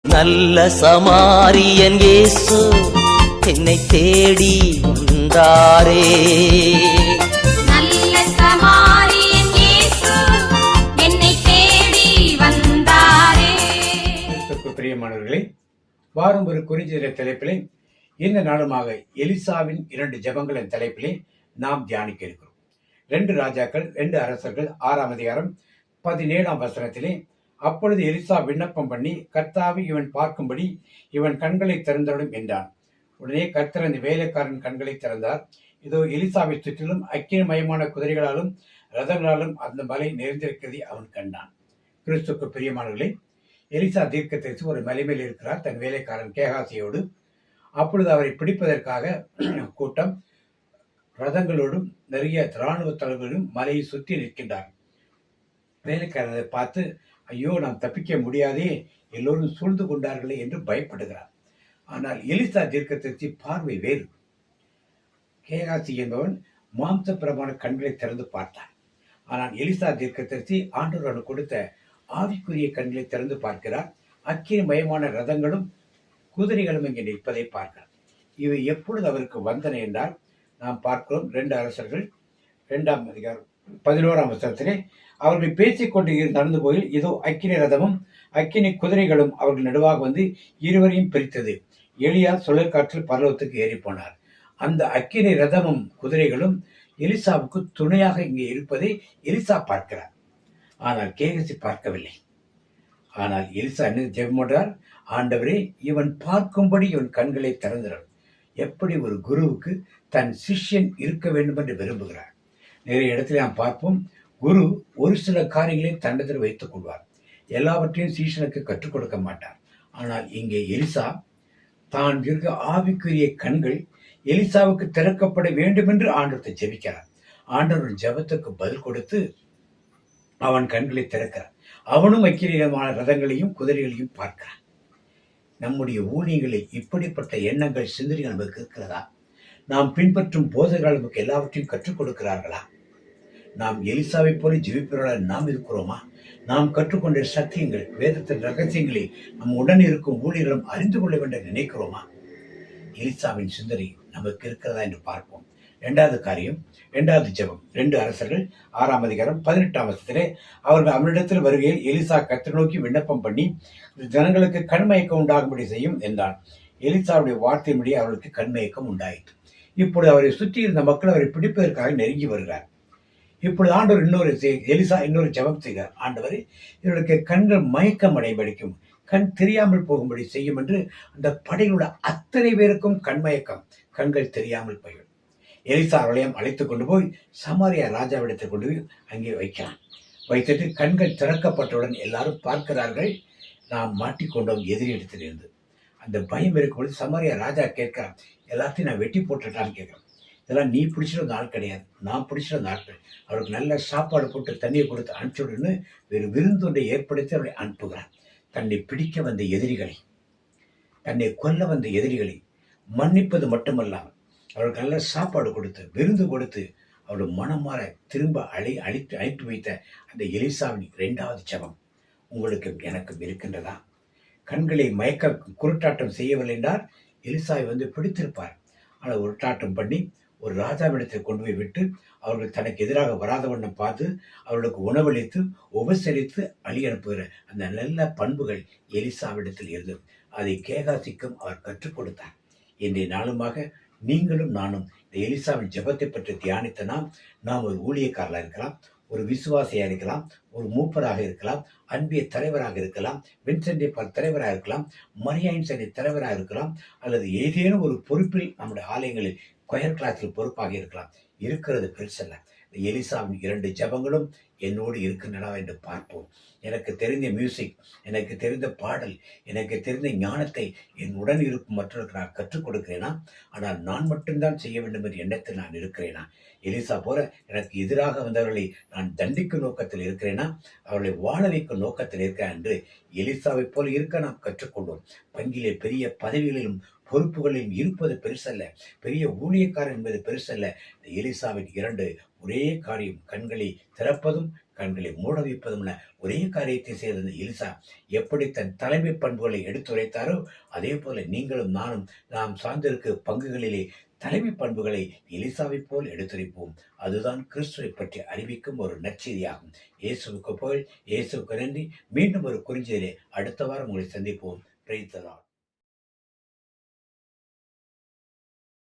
நல்ல சமாரியன் இயேசு என்னை தேடி வந்தாரே. நல்ல சமாரியன் இயேசு என்னை தேடி வந்தாரே. பிரியமானவர்களே, வாரும் ஒரு குறிஞ்சிற தலைப்பிலே இந்த நாளுமாக எலிசாவின் 2 ஜெபங்களின் தலைப்பிலே நாம் தியானிக்க இருக்கிறோம். 2 ராஜாக்கள் 2 அரசர்கள் 6ஆம் அதிகாரம் 17ஆம் வசனத்திலே, அப்பொழுது எலிசா விண்ணப்பம் பண்ணி, கர்த்தாவே இவன் பார்க்கும்படி இவன் கண்களை திறந்தவிடும் என்றான். உடனே கர்த்தர் அந்த வேலைக்காரன் கண்களை திறந்தார். இதோ எலிசாவை சுற்றிலும் அக்கினிமயமான குதிரைகளாலும் ரதங்களாலும் அந்த மலை நிறைந்திருக்கிறதை அவன் கண்டான். கிறிஸ்துவுக்கு பிரியமானவர்களே, எலிசா தீர்க்கதரிசி ஒரு மலை மேல் இருக்கிறார் தன் வேலைக்காரன் கேகாசியோடு. அப்பொழுது அவரை பிடிப்பதற்காக கூட்டம் ரதங்களோடும் நிறைய இராணுவ தலைவர்களும் மலையை சுற்றி நிற்கின்றார். வேலைக்காரனை பார்த்து, ஐயோ நாம் தப்பிக்க முடியாதே, எல்லோரும் சூழ்ந்து கொண்டார்களே என்று பயப்படுகிறார். ஆனால் எலிசா தீர்க்கதரிசி பார்வை வேறு. கேகாசி என்பவன் மாம்சப்பிரமான கண்களை திறந்து பார்த்தான். ஆனால் எலிசா தீர்க்கதரிசி ஆண்டவர் கொடுத்த ஆவிக்குரிய கண்களை திறந்து பார்க்கிறார். அக்கினிமயமான ரதங்களும் குதிரைகளும் இங்கே நிற்பதை பார்க்கிறார். இவை எப்பொழுது அவருக்கு வந்தன என்றால், நாம் பார்க்கிறோம் 2 அரசர்கள் 2ஆம் அதிகாரம் 11ஆம் வசனத்திலே, அவர்கள் பேசிக்கொண்டு நடந்து போய் இதோ அக்கினி ரதமும் அக்கினி குதிரைகளும் அவர்கள் நடுவாக வந்து இருவரையும் பிரித்தது. எலியா சுழற்காற்றில் பரலோகத்துக்கு ஏறி போனார். அந்த அக்கினி ரதமும் குதிரைகளும் எலிசாவுக்கு துணையாக இங்கே இருப்பதை எலிசா பார்க்கிறார். ஆனால் கேகசி பார்க்கவில்லை. ஆனால் எலிசா என்ன ஜெபம் பண்றார்? ஆண்டவரே, இவன் பார்க்கும்படி இவன் கண்களை திறந்தார். எப்படி ஒரு குருவுக்கு தன் சிஷ்யன் இருக்க வேண்டும் என்று விரும்புகிறார். நிறைய இடத்துல நாம் பார்ப்போம், குரு ஒரு சில காரியங்களை தண்டத்தில் வைத்துக் கொள்வார், எல்லாவற்றையும் சீஷனுக்கு கற்றுக் கொடுக்க மாட்டார். ஆனால் இங்கே எலிசா தான் இருக்க ஆவிக்குரிய கண்கள் எலிசாவுக்கு திறக்கப்பட வேண்டும் என்று ஆண்டவரை ஜெபிக்கிறார். ஆண்டவர் ஜெபத்துக்கு பதில் கொடுத்து அவன் கண்களை திறக்கிறார். அவனும் அக்கினியமான ரதங்களையும் குதிரைகளையும் பார்க்கிறான். நம்முடைய ஊழியங்களில் இப்படிப்பட்ட எண்ணங்கள் சிந்தனைகள் நமக்கு இருக்கிறதா? நாம் பின்பற்றும் போதகர்கள் நமக்கு எல்லாவற்றையும் கற்றுக் கொடுக்கிறார்களா? நாம் எலிசாவை போல ஜெபிப்பவர்களாக நாம் இருக்கிறோமா? நாம் கற்றுக்கொண்ட சத்தியங்கள், வேதத்தின் ரகசியங்களை நம் உடன் இருக்கும் ஊழியர்களும் அறிந்து கொள்ள வேண்டும் நினைக்கிறோமா? எலிசாவின் சிந்தனை நமக்கு இருக்கிறதா என்று பார்ப்போம். 2வது காரியம், 2வது ஜெபம். 2 அரசர்கள் 6ஆம் அதிகாரம் 18ஆம் வசனத்திலே, அவர்கள் அவனிடத்தில் வருகையில் எலிசா கர்த்தரை நோக்கி விண்ணப்பம் பண்ணி ஜனங்களுக்கு கண்மயக்கம் உண்டாகும்படி செய்யும் என்றான். எலிசாவுடைய வார்த்தையின்படி அவர்களுக்கு கண்மயக்கம் உண்டாயிற்று. இப்பொழுது அவரை சுற்றி இருந்த மக்கள் அவரை பிடிப்பதற்காக நெருங்கி வருகிறார். இப்பொழுது ஆண்டவர் எலிசா இன்னொரு ஜெபம் செய்கிறார். ஆண்டவர், இவர்களுக்கு கண்கள் மயக்கம் அடைபடிக்கும், கண் தெரியாமல் போகும்படி செய்யும் என்று அந்த படையிலுள்ள அத்தனை பேருக்கும் கண்மயக்கம், கண்கள் தெரியாமல் போய்விடும். எலிசா அவர்களையும் அழைத்து கொண்டு போய் சமாரியா ராஜாவிடத்தை கொண்டு போய் அங்கே வைக்கிறான். வைத்துட்டு கண்கள் திறக்கப்பட்டவுடன் எல்லாரும் பார்க்கிறார்கள், நாம் மாட்டிக்கொண்டோம் எதிரிடத்திலிருந்து. அந்த பயம் இருக்கும்போது சமாரியா ராஜா கேட்கிறான், எல்லாத்தையும் நான் வெட்டி போட்டுட்டான்னு கேட்கிறேன். இதெல்லாம் நீ பிடிச்சிட்டு வந்த ஆள் கிடையாது, நான் பிடிச்சிட்டு வந்த ஆட்கள். அவருக்கு நல்ல சாப்பாடு போட்டு தண்ணியை கொடுத்து அனுப்பிச்சுடுன்னு வேறு விருந்தொன்றை ஏற்படுத்தி அவரை அனுப்புகிறான். தன்னை பிடிக்க வந்த எதிரிகளை, தன்னை கொல்ல வந்த எதிரிகளை மன்னிப்பது மட்டுமல்லாமல் அவருக்கு நல்ல சாப்பாடு கொடுத்து விருந்து கொடுத்து அவருடைய மனம் மாற திரும்ப அழைத்து வைத்த அந்த எலிசாவின் 2வது ஜெபம் உங்களுக்கு எனக்கும் இருக்கின்றதா? கண்களை மயக்க குருட்டாட்டம் செய்யவில்லை என்றால் எலிசாவை பிடித்திருப்பார். ஆனால் உருட்டாட்டம் பண்ணி ஒரு ராஜாவிடத்தில் கொண்டு போய் விட்டு அவர்கள் தனக்கு எதிராக வராத வண்ணம் பார்த்து அவர்களுக்கு உணவளித்து உபசரித்து அழி அனுப்புகிற அந்த நல்ல பண்புகள் எலிசாவிடத்தில் இருந்தது. அதை கேகாசிக்கும் அவர் கற்றுக் கொடுத்தார். இன்றைய நாளுமாக நீங்களும் நானும் இந்த எலிசாவின் ஜெபத்தை பற்றி தியானித்த நாம் ஒரு ஊழியக்காரராக இருக்கலாம், ஒரு விசுவாசியாக இருக்கலாம், ஒரு மூப்பராக இருக்கலாம், அன்பிய தலைவராக இருக்கலாம், வின்சென்ட் பால் தலைவராக இருக்கலாம், மரியாயின் சனி தலைவராக இருக்கலாம், அல்லது ஏதேனும் ஒரு பொறுப்பில் நம்முடைய ஆலயங்களில் கொயர் கிளாஸில் பொறுப்பாக இருக்கலாம். இருக்கிறது பெருசல்ல. இந்த எலிசாவின் 2 ஜெபங்களும் என்னோடு இருக்கின்றன என்று பார்ப்போம். எனக்கு தெரிந்த மியூசிக், எனக்கு தெரிந்த பாடல், எனக்கு தெரிந்த ஞானத்தை என் உடன் இருக்கும் மற்றவர்களுக்கு நான் கற்றுக் கொடுக்கிறேனா? ஆனால் நான் மட்டும்தான் செய்ய வேண்டும் என்ற எண்ணத்தில் நான் இருக்கிறேனா? எலிசா போல எனக்கு எதிராக வந்தவர்களை நான் தண்டிக்கும் நோக்கத்தில் இருக்கிறேனா? அவர்களை வாழ வைக்கும் நோக்கத்தில் இருக்கிறேன் என்று எலிசாவை போல இருக்க நாம் கற்றுக்கொண்டோம். பங்கிலே பெரிய பதவிகளிலும் பொறுப்புகளிலும் இருப்பது பெருசல்ல, பெரிய ஊழியக்காரர் என்பது பெருசல்ல. எலிசாவின் 2 ஒரே காரியம், கண்களை திறப்பதும் கண்களை மூட வைப்பதும் ஒரே காரியத்தை செய்த எலிசா எப்படி தன் தலைமை பண்புகளை எடுத்துரைத்தாரோ அதே போல நீங்களும் நானும் நாம் சார்ந்திருக்க பங்குகளிலே தலைமை பண்புகளை எலிசாவைப் போல் எடுத்துரைப்போம். அதுதான் கிறிஸ்துவை பற்றி அறிவிக்கும் ஒரு நற்செய்தியாகும். இயேசுவுக்கு புகழ், இயேசுவுக்கு நன்றி. மீண்டும் ஒரு குறிஞ்சியிலே அடுத்த வாரம் உங்களை சந்திப்போம். Praise the Lord.